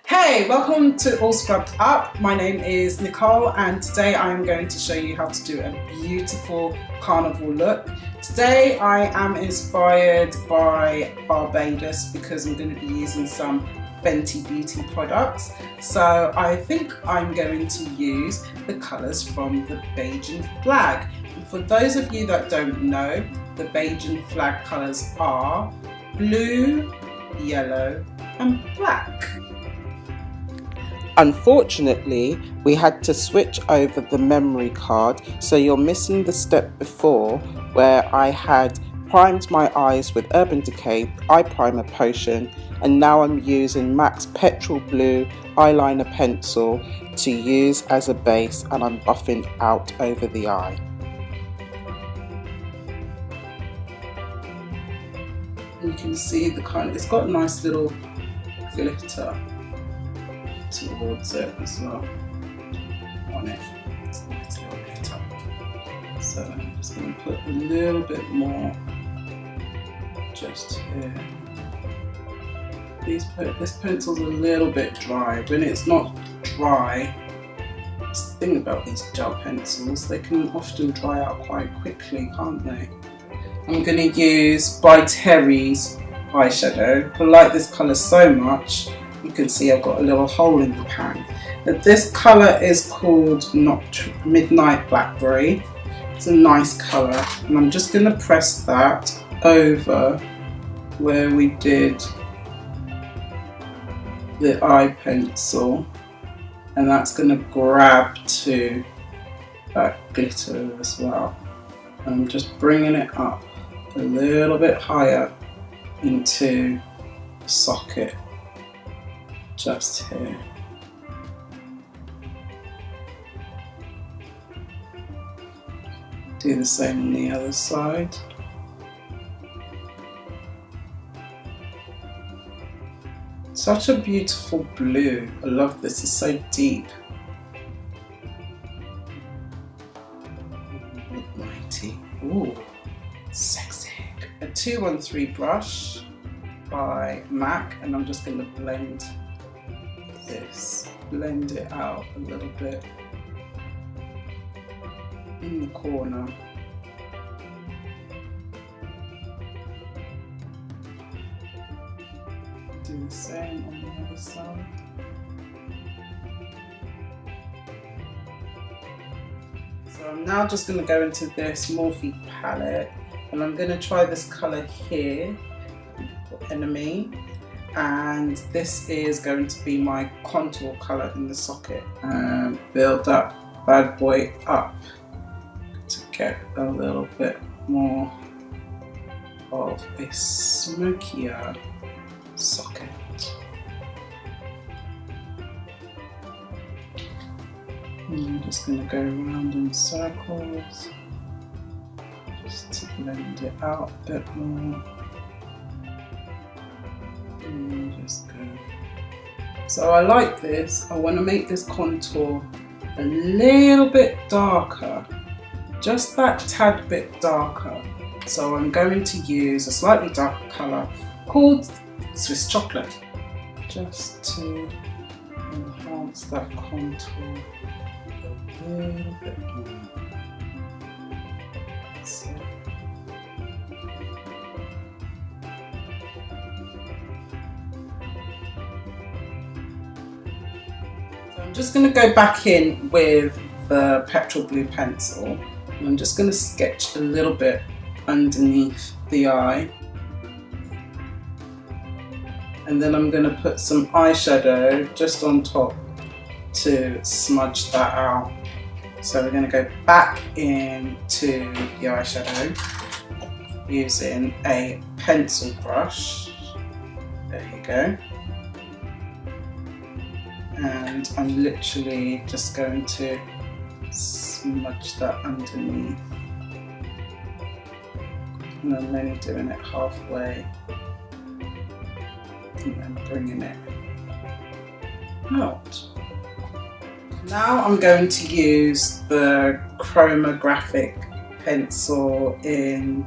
Hey, welcome to All Scrubbed Up. My name is Nicole and today I am going to show you how to do a beautiful carnival look. Today I am inspired by Barbados because I'm going to be using some Fenty beauty products. So I think I'm going to use the colours from the Bajan flag. And for those of you that don't know, the Bajan flag colours are blue, yellow and black. Unfortunately, we had to switch over the memory card, so you're missing the step before where I had primed my eyes with Urban Decay eye primer potion, and now I'm using MAC's Petrol Blue eyeliner pencil to use as a base, and I'm buffing out over the eye. You can see it's got a nice little glitter towards it as well on it. It's a nice little glitter. So I'm just going to put a little bit more just here. This pencil's a little bit dry. When it's not dry, that's the thing about these gel pencils, they can often dry out quite quickly, can't they? I'm going to use by Terry's eyeshadow. I like this colour so much. You can see I've got a little hole in the pan. But this colour is called Midnight Blackberry. It's a nice colour, and I'm just going to press that over where we did the eye pencil, and that's going to grab to that glitter as well. And I'm just bringing it up a little bit higher into the socket. Just here. Do the same on the other side. Such a beautiful blue. I love this, it's so deep. Mighty. Ooh, sexy. A 213 brush by MAC, and I'm just going to blend it out a little bit in the corner. Do the same on the other side. So I'm now just going to go into this Morphe palette, and I'm going to try this colour here, Enemy. And this is going to be my contour colour in the socket, and build that bad boy up to get a little bit more of a smokier socket. And I'm just going to go around in circles just to blend it out a bit more. Just go. So I like this. I want to make this contour a little bit darker, just that tad bit darker. So I'm going to use a slightly darker colour called Swiss Chocolate, just to enhance that contour a little bit more. So, I'm just going to go back in with the Petrol Blue pencil, and I'm just going to sketch a little bit underneath the eye, and then I'm going to put some eyeshadow just on top to smudge that out. So we're going to go back into the eyeshadow using a pencil brush. There you go. And I'm literally just going to smudge that underneath, and I'm only doing it halfway and then bringing it out. Now I'm going to use the Chromographic pencil in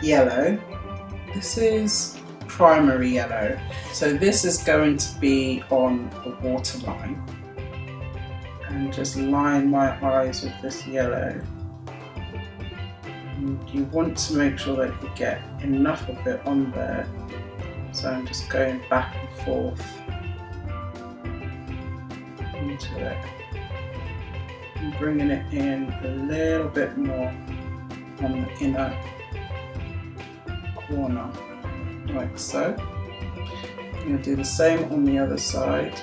yellow. This is primary yellow. So this is going to be on the waterline. And just line my eyes with this yellow. And you want to make sure that you get enough of it on there. So I'm just going back and forth into it. And bringing it in a little bit more on the inner corner, like so. I'm going to do the same on the other side.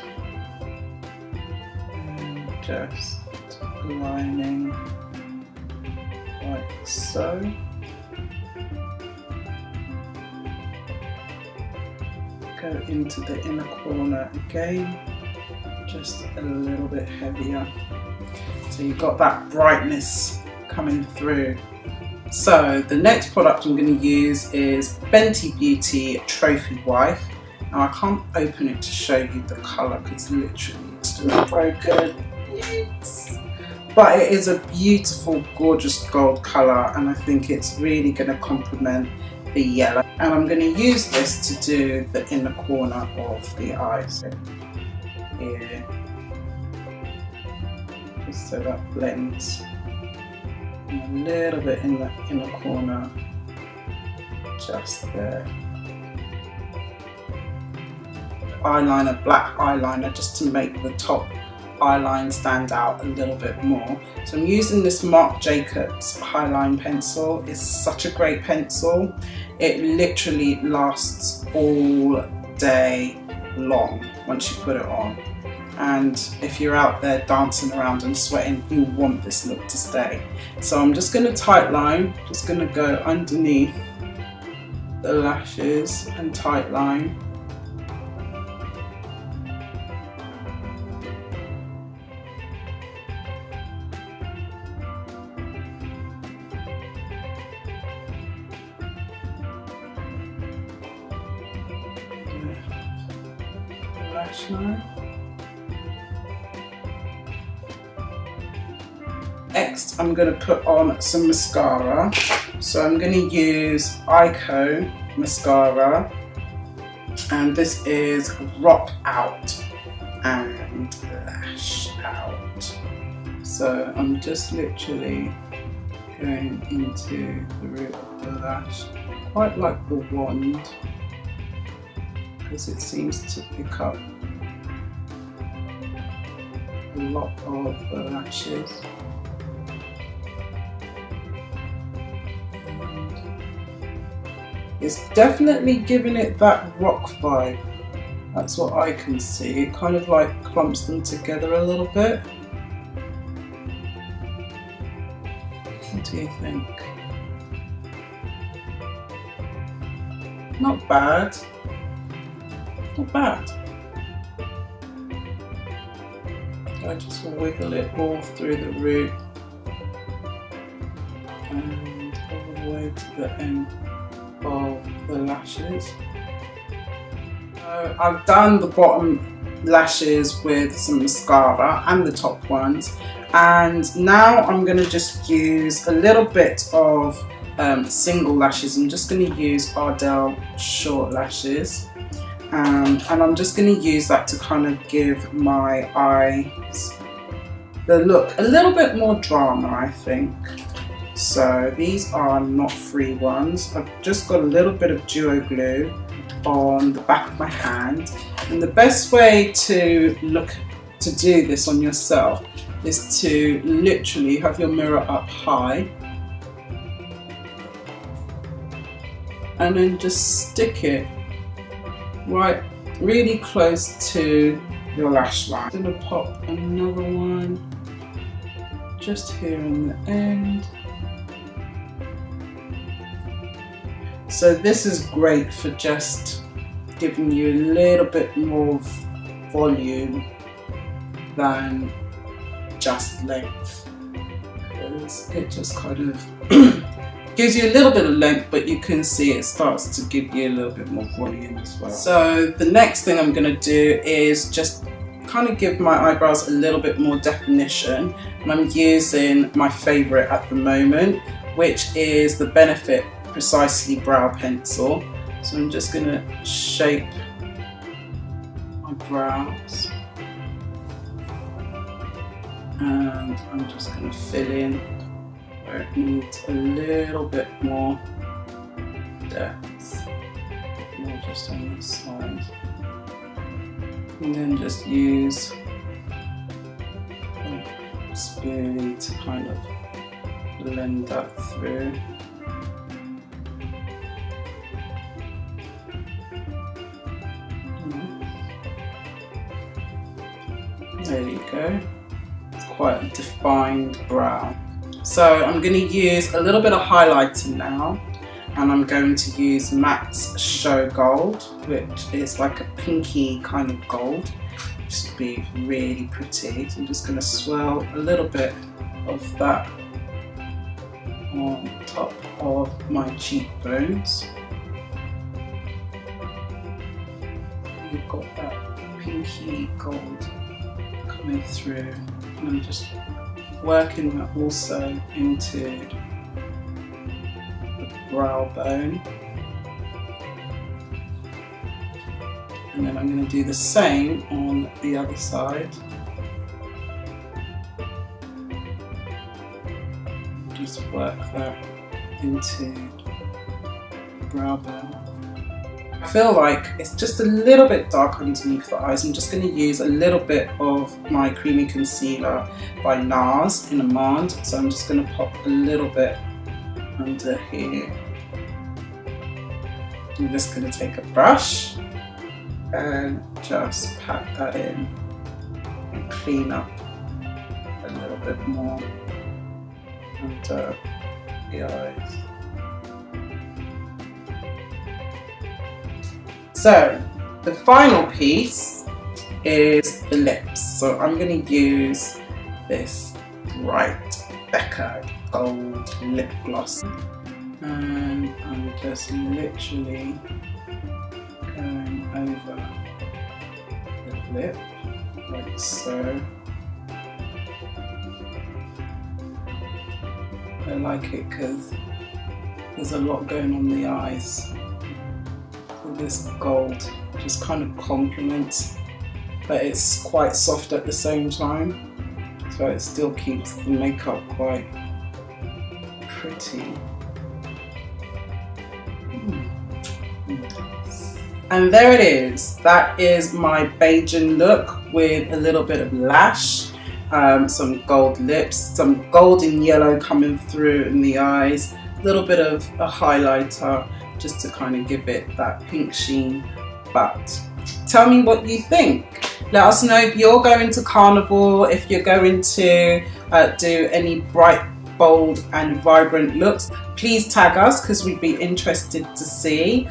And just lining like so. Go into the inner corner again, just a little bit heavier. So you've got that brightness coming through. So the next product I'm going to use is Fenty Beauty Trophy Wife. Now I can't open it to show you the colour because literally it's just broken. Yes. But it is a beautiful, gorgeous gold colour, and I think it's really going to complement the yellow. And I'm going to use this to do the inner corner of the eyes. Here. Just so that blends. And a little bit in the inner corner. Just there. Eyeliner, black eyeliner, just to make the top eyeline stand out a little bit more. So I'm using this Marc Jacobs Highline pencil. It's such a great pencil. It literally lasts all day long once you put it on. And if you're out there dancing around and sweating, you want this look to stay. So I'm just going to tight line, just going to go underneath the lashes and tight line. Lash line. Next, I'm going to put on some mascara. So I'm going to use Eyeko mascara, and this is Rock Out and Lash Out. So I'm just literally going into the root of the lash, quite like the wand, because it seems to pick up a lot of the lashes. It's definitely giving it that rock vibe. That's what I can see. It kind of like clumps them together a little bit. What do you think? Not bad. Not bad. I just wiggle it all through the root and all the way to the end of the lashes. So I've done the bottom lashes with some mascara and the top ones, and now I'm going to just use a little bit of single lashes. I'm just going to use Ardell short lashes, and I'm just going to use that to kind of give my eyes the look a little bit more drama, I think. So these are not free ones. I've just got a little bit of duo glue on the back of my hand, and the best way to do this on yourself is to literally have your mirror up high and then just stick it right really close to your lash line. I'm going to pop another one just here in the end. So this is great for just giving you a little bit more volume than just length, because it just kind of gives you a little bit of length, but you can see it starts to give you a little bit more volume as well. So the next thing I'm going to do is just kind of give my eyebrows a little bit more definition, and I'm using my favourite at the moment, which is the Benefit Precisely Brow Pencil. So I'm just going to shape my brows, and I'm just going to fill in where it needs a little bit more depth, more just on this side, and then just use a spoon to kind of blend that through. There you go. It's quite a defined brow. So I'm going to use a little bit of highlighter now, and I'm going to use MAC's Show Gold, which is like a pinky kind of gold. Just be really pretty. So I'm just going to swirl a little bit of that on top of my cheekbones. You've got that pinky gold coming through, and I'm just working that also into the brow bone, and then I'm going to do the same on the other side. Just work that into the brow bone. I feel like it's just a little bit dark underneath the eyes. I'm just going to use a little bit of my creamy concealer by Nars in Amande. So I'm just going to pop a little bit under here. I'm just going to take a brush and just pat that in and clean up a little bit more under the eyes. So the final piece is the lips. So I'm going to use this bright Becca gold lip gloss, and I'm just literally going over the lip like so. I like it because there's a lot going on the eyes. This gold just kind of complements, but it's quite soft at the same time, so it still keeps the makeup quite pretty. And there it is. That is my Bajan look with a little bit of lash, some gold lips, some golden yellow coming through in the eyes, a little bit of a highlighter, just to kind of give it that pink sheen. But tell me what you think. Let us know if you're going to Carnival, if you're going to do any bright, bold and vibrant looks. Please tag us because we'd be interested to see.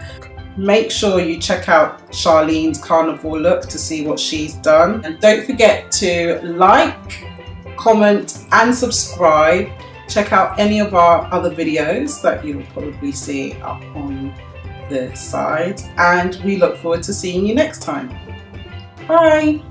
Make sure you check out Charlene's Carnival look to see what she's done. And don't forget to like, comment and subscribe. Check out any of our other videos that you'll probably see up on the side, and we look forward to seeing you next time. Bye!